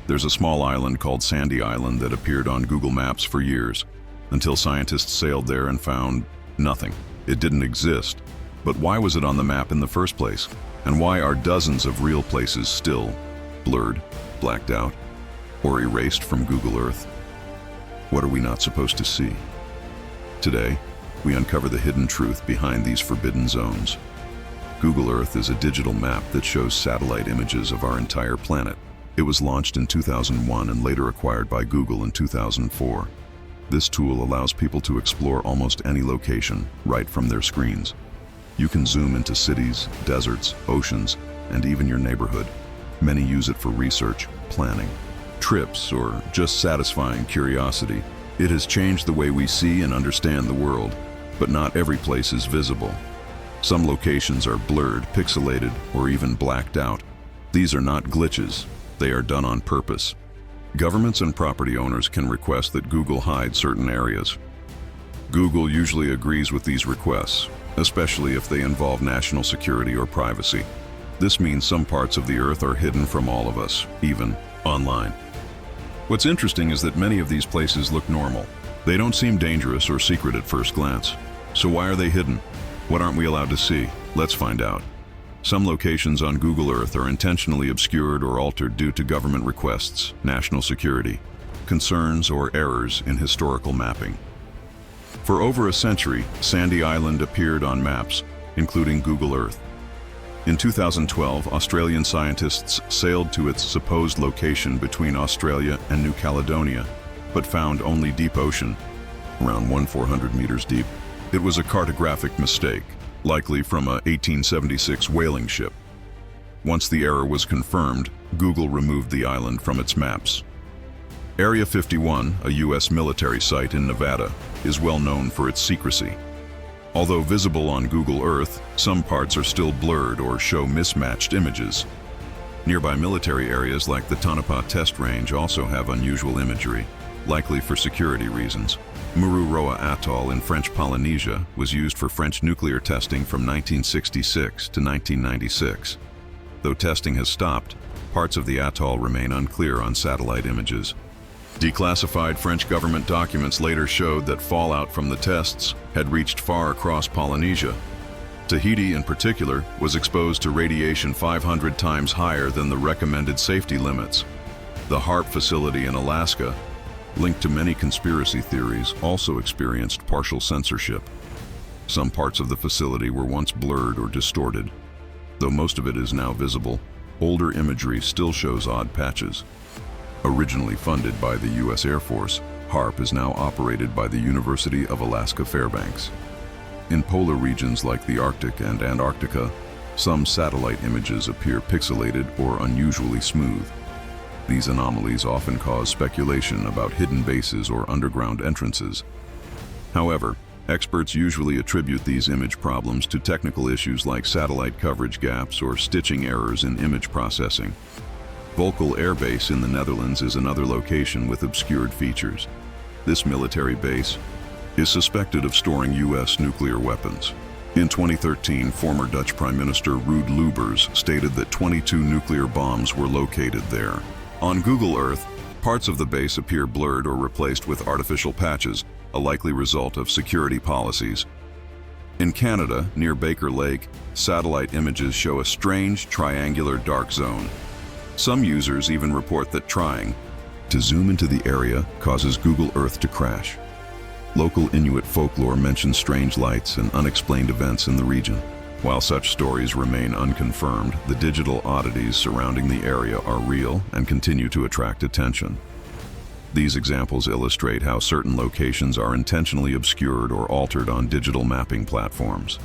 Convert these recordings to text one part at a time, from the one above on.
There's a small island called Sandy Island that appeared on Google Maps for years, until scientists sailed there and found nothing. It didn't exist. But why was it on the map in the first place? And why are dozens of real places still blurred, blacked out, or erased from Google Earth? What are we not supposed to see? Today, we uncover the hidden truth behind these forbidden zones. Google Earth is a digital map that shows satellite images of our entire planet. It was launched in 2001 and later acquired by Google in 2004. This tool allows people to explore almost any location right from their screens. You can zoom into cities, deserts, oceans, and even your neighborhood. Many use it for research, planning, trips, or just satisfying curiosity. It has changed the way we see and understand the world, but not every place is visible. Some locations are blurred, pixelated, or even blacked out. These are not glitches. They are done on purpose. Governments and property owners can request that Google hide certain areas. Google usually agrees with these requests, especially if they involve national security or privacy. This means some parts of the Earth are hidden from all of us, even online. What's interesting is that many of these places look normal. They don't seem dangerous or secret at first glance. So why are they hidden? What aren't we allowed to see? Let's find out. Some locations on Google Earth are intentionally obscured or altered due to government requests, national security, concerns, or errors in historical mapping. For over a century, Sandy Island appeared on maps, including Google Earth. In 2012, Australian scientists sailed to its supposed location between Australia and New Caledonia, but found only deep ocean, around 400 meters deep. It was a cartographic mistake, likely from a 1876 whaling ship. Once the error was confirmed, Google removed the island from its maps. Area 51, a U.S. military site in Nevada, is well known for its secrecy. Although visible on Google Earth, some parts are still blurred or show mismatched images. Nearby military areas like the Tonopah Test Range also have unusual imagery, likely for security reasons. Mururoa Atoll in French Polynesia was used for French nuclear testing from 1966 to 1996. Though testing has stopped, parts of the atoll remain unclear on satellite images. Declassified French government documents later showed that fallout from the tests had reached far across Polynesia. Tahiti, in particular, was exposed to radiation 500 times higher than the recommended safety limits. The HAARP facility in Alaska, linked to many conspiracy theories, also experienced partial censorship. Some parts of the facility were once blurred or distorted. Though most of it is now visible, older imagery still shows odd patches. Originally funded by the U.S. Air Force, HAARP is now operated by the University of Alaska Fairbanks. In polar regions like the Arctic and Antarctica, some satellite images appear pixelated or unusually smooth. These anomalies often cause speculation about hidden bases or underground entrances. However, experts usually attribute these image problems to technical issues like satellite coverage gaps or stitching errors in image processing. Volkel Air Base in the Netherlands is another location with obscured features. This military base is suspected of storing U.S. nuclear weapons. In 2013, former Dutch Prime Minister Ruud Lubbers stated that 22 nuclear bombs were located there. On Google Earth, parts of the base appear blurred or replaced with artificial patches, a likely result of security policies. In Canada, near Baker Lake, satellite images show a strange triangular dark zone. Some users even report that trying to zoom into the area causes Google Earth to crash. Local Inuit folklore mentions strange lights and unexplained events in the region. While such stories remain unconfirmed, the digital oddities surrounding the area are real and continue to attract attention. These examples illustrate how certain locations are intentionally obscured or altered on digital mapping platforms.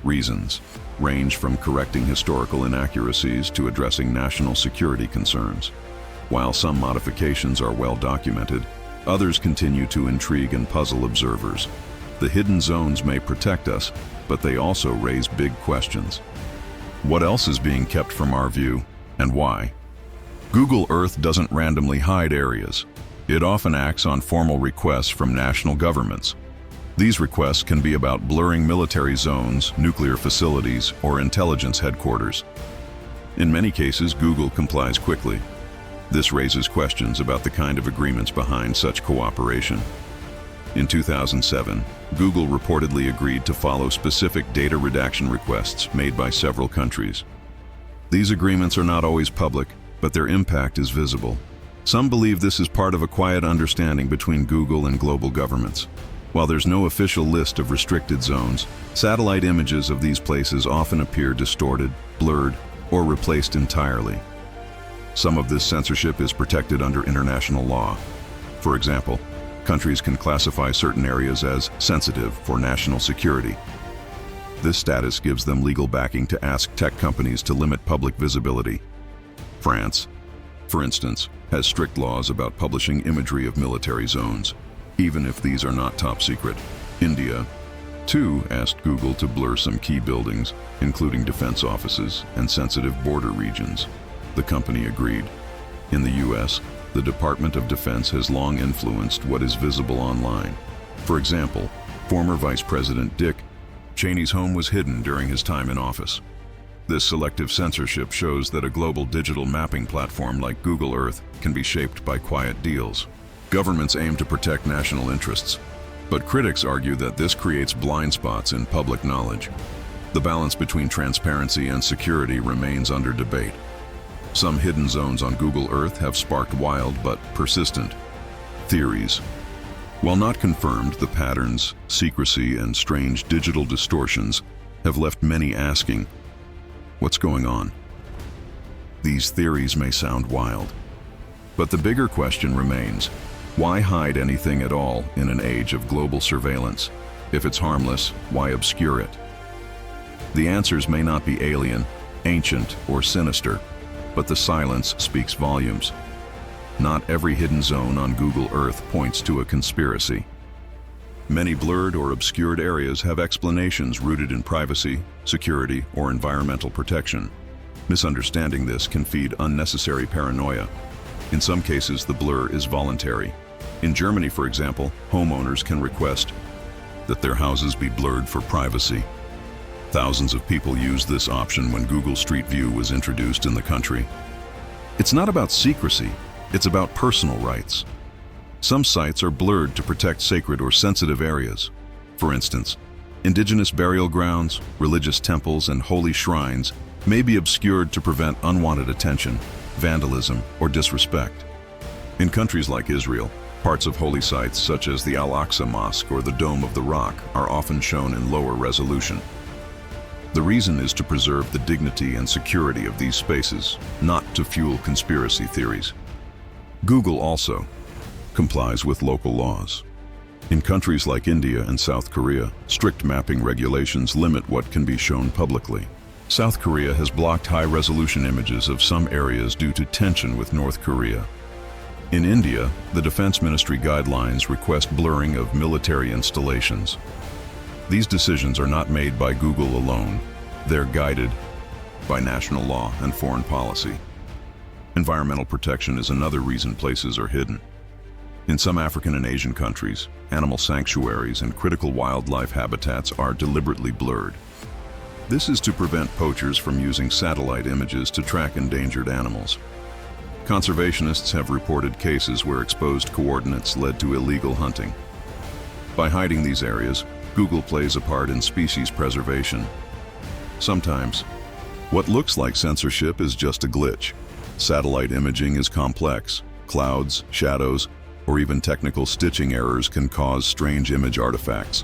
Reasons range from correcting historical inaccuracies to addressing national security concerns. While some modifications are well documented, others continue to intrigue and puzzle observers. The hidden zones may protect us, but they also raise big questions. What else is being kept from our view, and why? Google Earth doesn't randomly hide areas. It often acts on formal requests from national governments. These requests can be about blurring military zones, nuclear facilities, or intelligence headquarters. In many cases, Google complies quickly. This raises questions about the kind of agreements behind such cooperation. In 2007, Google reportedly agreed to follow specific data redaction requests made by several countries. These agreements are not always public, but their impact is visible. Some believe this is part of a quiet understanding between Google and global governments. While there's no official list of restricted zones, satellite images of these places often appear distorted, blurred, or replaced entirely. Some of this censorship is protected under international law. For example, countries can classify certain areas as sensitive for national security. This status gives them legal backing to ask tech companies to limit public visibility. France, for instance, has strict laws about publishing imagery of military zones, even if these are not top secret. India, too, asked Google to blur some key buildings, including defense offices and sensitive border regions. The company agreed. In the US, the Department of Defense has long influenced what is visible online. For example, former Vice President Dick Cheney's home was hidden during his time in office. This selective censorship shows that a global digital mapping platform like Google Earth can be shaped by quiet deals. Governments aim to protect national interests, but critics argue that this creates blind spots in public knowledge. The balance between transparency and security remains under debate. Some hidden zones on Google Earth have sparked wild but persistent theories. While not confirmed, the patterns, secrecy, and strange digital distortions have left many asking, what's going on? These theories may sound wild, but the bigger question remains, why hide anything at all in an age of global surveillance? If it's harmless, why obscure it? The answers may not be alien, ancient, or sinister, but the silence speaks volumes. Not every hidden zone on Google Earth points to a conspiracy. Many blurred or obscured areas have explanations rooted in privacy, security, or environmental protection. Misunderstanding this can feed unnecessary paranoia. In some cases, the blur is voluntary. In Germany, for example, homeowners can request that their houses be blurred for privacy. Thousands of people used this option when Google Street View was introduced in the country. It's not about secrecy, it's about personal rights. Some sites are blurred to protect sacred or sensitive areas. For instance, indigenous burial grounds, religious temples, and holy shrines may be obscured to prevent unwanted attention, vandalism, or disrespect. In countries like Israel, parts of holy sites such as the Al-Aqsa Mosque or the Dome of the Rock are often shown in lower resolution. The reason is to preserve the dignity and security of these spaces, not to fuel conspiracy theories. Google also complies with local laws. In countries like India and South Korea, strict mapping regulations limit what can be shown publicly. South Korea has blocked high-resolution images of some areas due to tension with North Korea. In India, the Defense Ministry guidelines request blurring of military installations. These decisions are not made by Google alone. They're guided by national law and foreign policy. Environmental protection is another reason places are hidden. In some African and Asian countries, animal sanctuaries and critical wildlife habitats are deliberately blurred. This is to prevent poachers from using satellite images to track endangered animals. Conservationists have reported cases where exposed coordinates led to illegal hunting. By hiding these areas, Google plays a part in species preservation. Sometimes, what looks like censorship is just a glitch. Satellite imaging is complex. Clouds, shadows, or even technical stitching errors can cause strange image artifacts.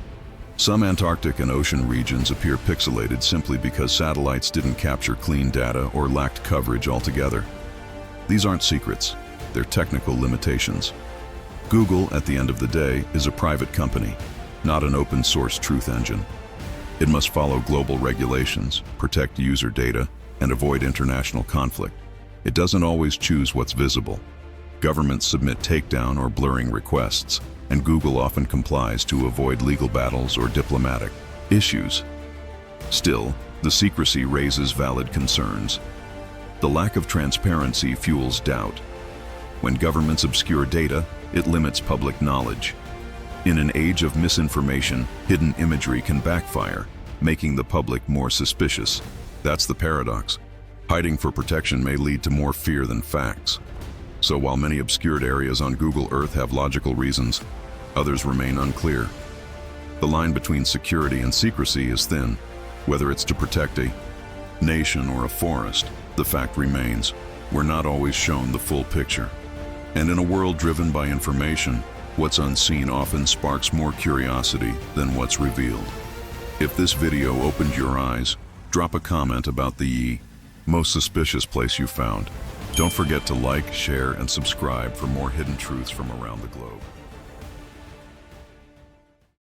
Some Antarctic and ocean regions appear pixelated simply because satellites didn't capture clean data or lacked coverage altogether. These aren't secrets, they're technical limitations. Google, at the end of the day, is a private company, not an open-source truth engine. It must follow global regulations, protect user data, and avoid international conflict. It doesn't always choose what's visible. Governments submit takedown or blurring requests, and Google often complies to avoid legal battles or diplomatic issues. Still, the secrecy raises valid concerns. The lack of transparency fuels doubt. When governments obscure data, it limits public knowledge. In an age of misinformation, hidden imagery can backfire, making the public more suspicious. That's the paradox. Hiding for protection may lead to more fear than facts. So while many obscured areas on Google Earth have logical reasons, others remain unclear. The line between security and secrecy is thin. Whether it's to protect a nation or a forest, the fact remains, we're not always shown the full picture. And in a world driven by information, what's unseen often sparks more curiosity than what's revealed. If this video opened your eyes, drop a comment about the most suspicious place you found. Don't forget to like, share, and subscribe for more hidden truths from around the globe.